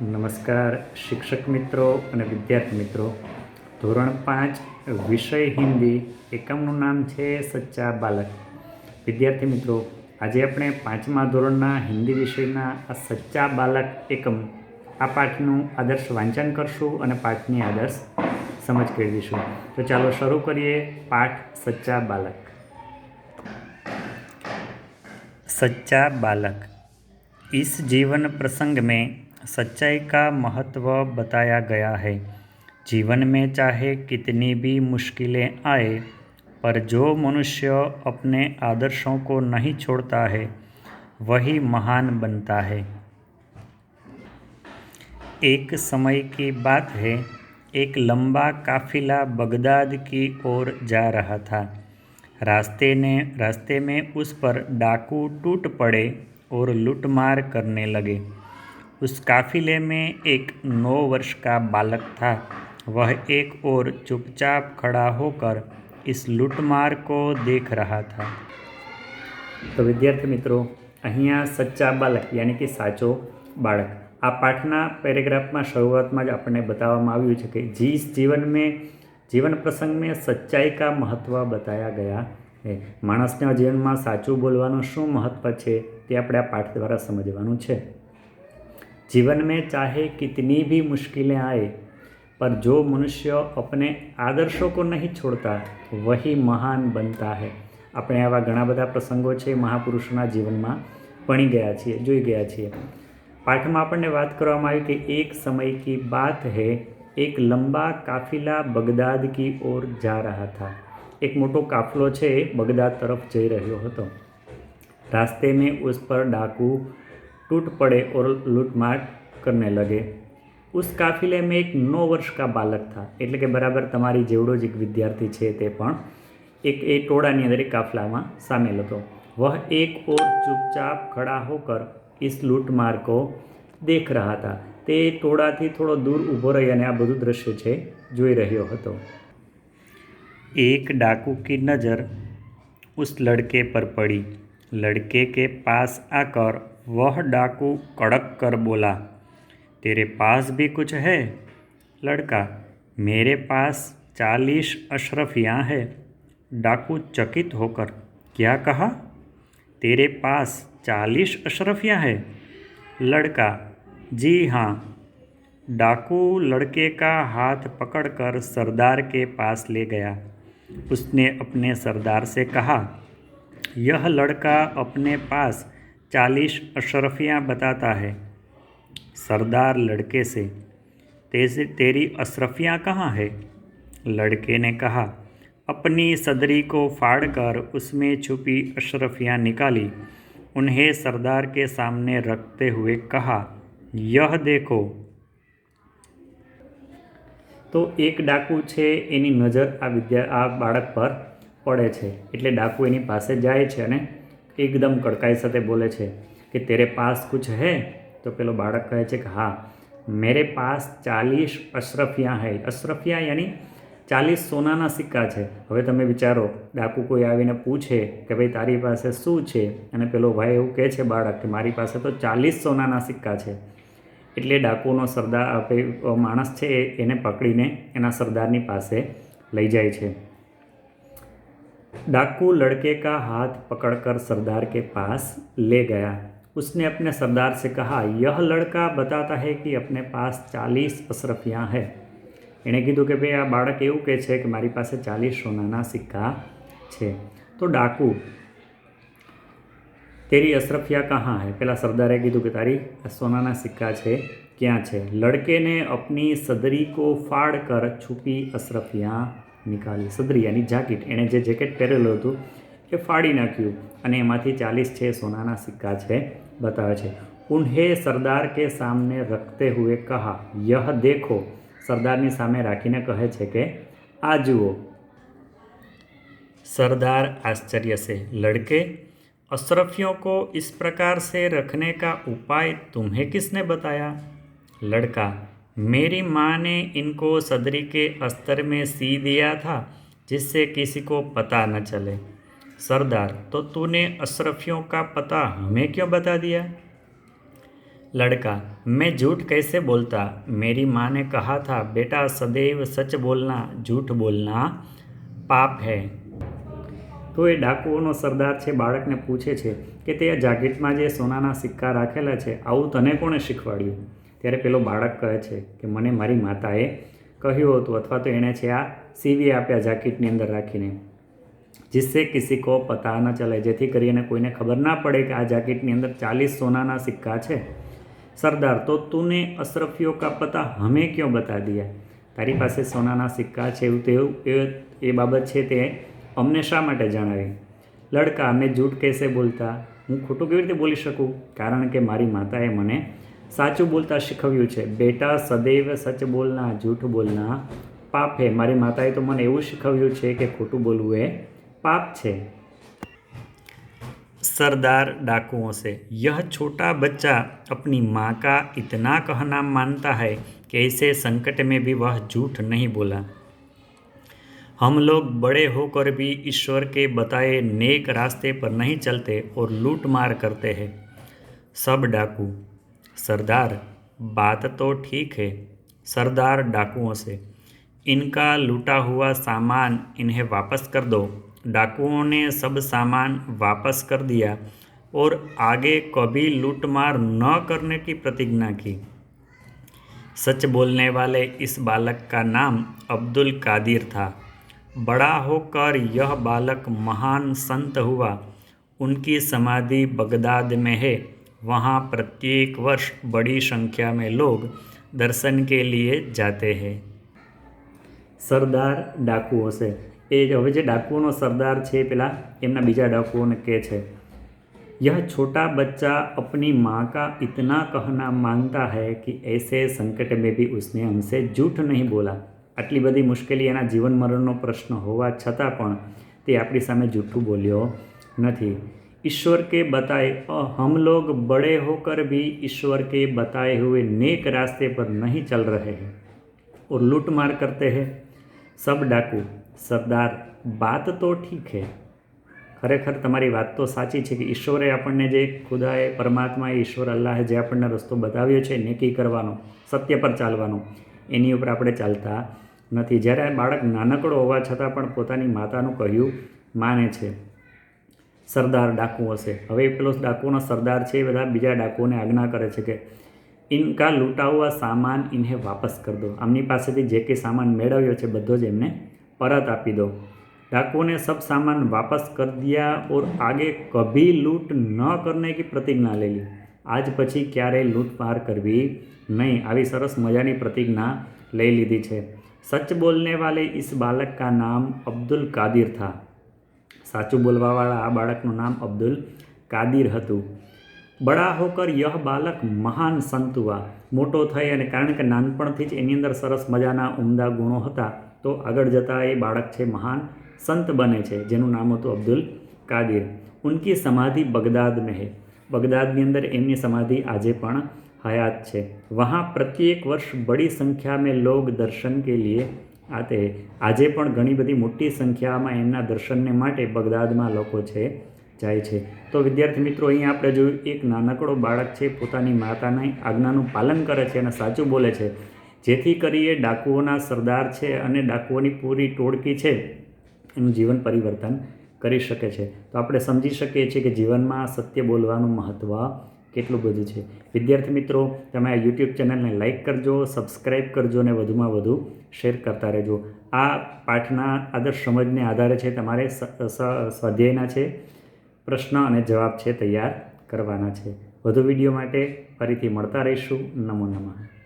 નમસ્કાર શિક્ષક મિત્રો અને વિદ્યાર્થી મિત્રો. ધોરણ 5 વિષય હિન્દી એકમનું નામ છે સચ્ચા બાલક. વિદ્યાર્થી મિત્રો, આજે આપણે 5મા ધોરણના હિન્દી વિષયના આ સચ્ચા બાલક એકમ આ પાઠનું આદર્શ વાંચન કરશું અને પાઠની આદર્શ સમજ કેળવીશું. તો ચાલો શરૂ કરીએ પાઠ સચ્ચા બાલક. सच्चा बालक. इस जीवन प्रसंग में सच्चाई का महत्व बताया गया है. जीवन में चाहे कितनी भी मुश्किलें आए, पर जो मनुष्य अपने आदर्शों को नहीं छोड़ता है वही महान बनता है. एक समय की बात है, एक लंबा काफिला बगदाद की ओर जा रहा था. रास्ते में उस पर डाकू टूट पड़े और लूटमार करने लगे. उस काफिले में एक 9 वर्ष का बालक था. वह एक ओर चुपचाप खड़ा होकर इस लूटमार को देख रहा था. तो विद्यार्थी मित्रों, अहींया सच्चा बालक यानी कि साचो बाळक आ पाठना पेरेग्राफ में शुरुआत में आपने बताववामां आव्युं छे कि जीवन प्रसंग में सच्चाई का महत्व बताया गया है. माणसना जीवन में साचुं बोलवानुं शुं महत्व छे ते आपणे आ पाठ द्वारा समझवानुं छे. जीवन में चाहे कितनी भी मुश्किलें आए, पर जो मनुष्य अपने आदर्शों को नहीं छोड़ता वही महान बनता है. આપણે આવા ઘણા બધા પ્રસંગો છે મહાપુરુષોના જીવનમાં ભણી ગયા છીએ, જોઈ ગયા છીએ. પાઠમાં આપણને વાત કરવામાં આવી કે એક સમય की बात है, एक लंबा काफिला बगदाद की ओर जा रहा था. एक मोटो काफलो છે બગદાદ તરફ જઈ રહ્યો હતો. रास्ते में उस पर डाकू टूट पड़े और लूटमार करने लगे. उस काफिले में एक 9 वर्ष का बालक था. એટલે કે બરાબર તમારી જેવડો જ એક વિદ્યાર્થી છે તે પણ एक टोળાની અંદર એક કાફલામાં સામેલ હતો. वह एक और चुपचाप खड़ा होकर इस लूटमार को देख रहा था. તે ટોળાથી થોડો દૂર ઊભો રહી અને આ બધું દ્રશ્ય છે જોઈ રહ્યો હતો. एक डाकू की नज़र उस लड़के पर पड़ी. लड़के के पास आकर वह डाकू कड़क कर बोला, तेरे पास भी कुछ है? लड़का, मेरे पास 40 अशरफियाँ हैं. डाकू चकित होकर, क्या कहा? तेरे पास 40 अशरफियाँ हैं? लड़का, जी हाँ. डाकू लड़के का हाथ पकड़कर सरदार के पास ले गया. उसने अपने सरदार से कहा, यह लड़का अपने पास 40 अशरफियाँ बताता है. सरदार लड़के से, तेरी अशरफियाँ कहाँ है? लड़के ने कहा, अपनी सदरी को फाड़कर उसमें छुपी अशरफियाँ निकाली. उन्हें सरदार के सामने रखते हुए कहा, यह देखो. तो एक डाकू છે એની નજર આ બાળક પર પડે છે. એટલે ડાકુ એની પાસે જાય છે અને એકદમ કડકાઈ સાથે બોલે છે કે તેરે પાસ કુછ હૈ? તો પેલો બાળક કહે છે કે હા, મેરે પાસ 40 અશરફિયા હૈ. અશરફિયા યાની 40 સોનાના સિક્કા છે. હવે તમે વિચારો, ડાકુ કોઈ આવીને પૂછે કે ભાઈ તારી પાસે શું છે, અને પેલો ભાઈ એવું કહે છે બાળક કે મારી પાસે તો 40 સોનાના સિક્કા છે. એટલે ડાકુનો સરદાર માણસ છે એને પકડીને એના સરદારની પાસે લઈ જાય છે. डाकू लड़के का हाथ पकड़कर सरदार के पास ले गया. उसने अपने सरदार से कहा, यह लड़का बताता है कि अपने पास 40 अशरफियाँ है. એણે કીધું કે ભાઈ આ બાળક એવું કહે છે કે મારી પાસે 40 સોનાના સિક્કા છે. તો ડાકુ, तेरी अशरफिया कहाँ है? પેલા સરદારે કીધું કે તારી સોનાના સિક્કા છે ક્યાં છે? लड़के ने अपनी सदरी को फाड़ कर छुपी अशरफियाँ निकाली. सदरी यानी जाकेट, એણે જે જેકેટ પહેરેલું હતું એ ફાડી નાખ્યું અને એમાંથી 40 છે સોનાના સિક્કા છે બતાવે છે. उन्हें सरदार के सामने रखते हुए कहा, यह देखो. સરદારની સામે રાખીને કહે છે કે આ જુઓ. सरदार आश्चर्य से, लड़के, अशरफियों को इस प्रकार से रखने का उपाय तुम्हें किसने बताया? लड़का, मेरी माँ ने इनको सदरी के अस्तर में सी दिया था जिससे किसी को पता न चले. सरदार, तो तूने अशरफियों का पता हमें क्यों बता दिया? लड़का, मैं झूठ कैसे बोलता? मेरी माँ ने कहा था बेटा सदैव सच बोलना, झूठ बोलना પાપ હે। તો એ ડાકુઓનો સરદાર છે બાળકને પૂછે છે કે તે આ જાગીરમાં જે સોનાના સિક્કા રાખેલા છે આવું તને કોણે શીખવાડ્યું? ત્યારે પેલો બાળક કહે છે કે મને મારી માતાએ કહ્યું હતું, અથવા તો એણે છે આ સીવી આપ્યા જાકીટની અંદર રાખીને, जिससे किसी को पता न चले, જેથી કરીને કોઈને ખબર ના પડે કે આ જાકીટની અંદર 40 સોનાના સિક્કા છે। सरदार, तो तूने अशरफियों का पता हमें क्यों बता दिया? तारी पासे सोनाना सिक्का है ए बाबत है ते अमने शा माटे जणावी? लड़का, मैं झूठ कैसे बोलता? हूँ खोटું કેવી રીતે બોલી શકું? કારણ કે મારી માતાએ મને સાચું બોલતા શીખવ્યું છે। બેટા સદૈવ સચ બોલના, झूठ बोलना पाप है। મારી માતાએ તો મને એવું શીખવ્યું છે કે ખોટું બોલવું એ पाप છે। सरदार डाकुओं से, यह छोटा बच्चा अपनी माँ का इतना कहना मानता है कि ऐसे संकट में भी वह झूठ नहीं बोला। हम लोग बड़े होकर भी ईश्वर के बताए नेक रास्ते पर नहीं चलते और लूट मार करते हैं। सब डाकू, सरदार, बात तो ठीक है। सरदार डाकुओं से, इनका लूटा हुआ सामान इन्हें वापस कर दो। डाकुओं ने सब सामान वापस कर दिया और आगे कभी लूटमार न करने की प्रतिज्ञा की। सच बोलने वाले इस बालक का नाम अब्दुल कादिर था। बड़ा होकर यह बालक महान संत हुआ। उनकी समाधि बगदाद में है। वहाँ प्रत्येक वर्ष बड़ी संख्या में लोग दर्शन के लिए जाते हैं। सरदार डाकुओं से, એ હવે જે ડાકુઓનો સરદાર છે પેલા એમના બીજા ડાકુઓને કહે છે, यह छोटा बच्चा अपनी माँ का इतना कहना मानता है कि ऐसे संकट में भी उसने हमसे झूठ नहीं बोला। આટલી બધી મુશ્કેલી એના જીવન મરણનો પ્રશ્ન હોવા છતાં પણ તે આપણી સામે જૂઠું બોલ્યો નથી। ईश्वर के बताए, हम लोग बड़े होकर भी ईश्वर के बताए हुए नेक रास्ते पर नहीं चल रहे हैं और लूट मार करते हैं। सब डाकू, સરદાર, વાત તો ઠીક હે। ખરેખર તમારી વાત તો સાચી છે કે ઈશ્વરે આપણને જે ખુદાએ પરમાત્માએ ઈશ્વર અલ્લાહે જે આપણને રસ્તો બતાવ્યો છે નેકી કરવાનો, સત્ય પર ચાલવાનો, એની ઉપર આપણે ચાલતા નથી। જ્યારે આ બાળક નાનકડો હોવા છતાં પણ પોતાની માતાનું કહ્યું માને છે। સરદાર ડાકુઓ છે, હવે પેલો ડાકુઓનો સરદાર છે એ બધા બીજા ડાકુઓને આજ્ઞા કરે છે કે ઇનકા લૂંટા હુઆ સામાન ઇન્હે વાપસ કર દો। આમની પાસેથી જે કંઈ સામાન મેળવ્યો છે બધો જ એમને परत आपी दो। डाकुओं ने सब सामान वापस कर दिया और आगे कभी लूट न करने की प्रतिज्ञा ले ली। आज पछी क्यारे लूटमार करवी नहीं, आवी सरस मजानी प्रतिज्ञा ले लीधी छे। सच बोलने वाले इस बालक का नाम अब्दुल कादिर था। साचू बोलवावाळा आ बाळकनुं नाम अब्दुल कादिर हतुं। बड़ा होकर यह बालक महान संत हुआ। मोटो थई अने कारण के नानपणथी ज एनी अंदर सरस मजाना उमदा गुणो हता तो आगळ जता ए बाळक छे महान संत बने छे, जेनुं नाम हतुं अब्दुल कादिर। उनकी समाधि बगदाद में है। बगदादनी अंदर एमनी समाधि आजे पण हयात छे। वहाँ प्रत्येक वर्ष बड़ी संख्या में लोग दर्शन के लिए आते हैं। आजे पण घणी बधी मोटी संख्यामां एमना दर्शनने माटे बगदादमां लोको छे જાય છે। તો વિદ્યાર્થી મિત્રો, અહીં આપણે જોયું એક નાનકડો બાળક છે પોતાની માતાની આજ્ઞાનું પાલન કરે છે અને સાચું બોલે છે, જેથી કરી એ ડાકુઓના સરદાર છે અને ડાકુઓની પૂરી ટોળકી છે એનું જીવન પરિવર્તન કરી શકે છે। તો આપણે સમજી શકીએ છીએ કે જીવનમાં સત્ય બોલવાનું મહત્ત્વ કેટલું બધું છે। વિદ્યાર્થી મિત્રો, તમે આ યુટ્યુબ ચેનલને લાઇક કરજો, સબસ્ક્રાઈબ કરજો અને વધુમાં વધુ શેર કરતા રહેજો। આ પાઠના આદર્શ સમજને આધારે છે તમારે સ્વાધ્યાયના છે પ્રશ્ન અને જવાબ છે તૈયાર કરવાના છે। વધુ વિડીયો માટે ફરીથી મળતા રહીશું। નમો નમઃ।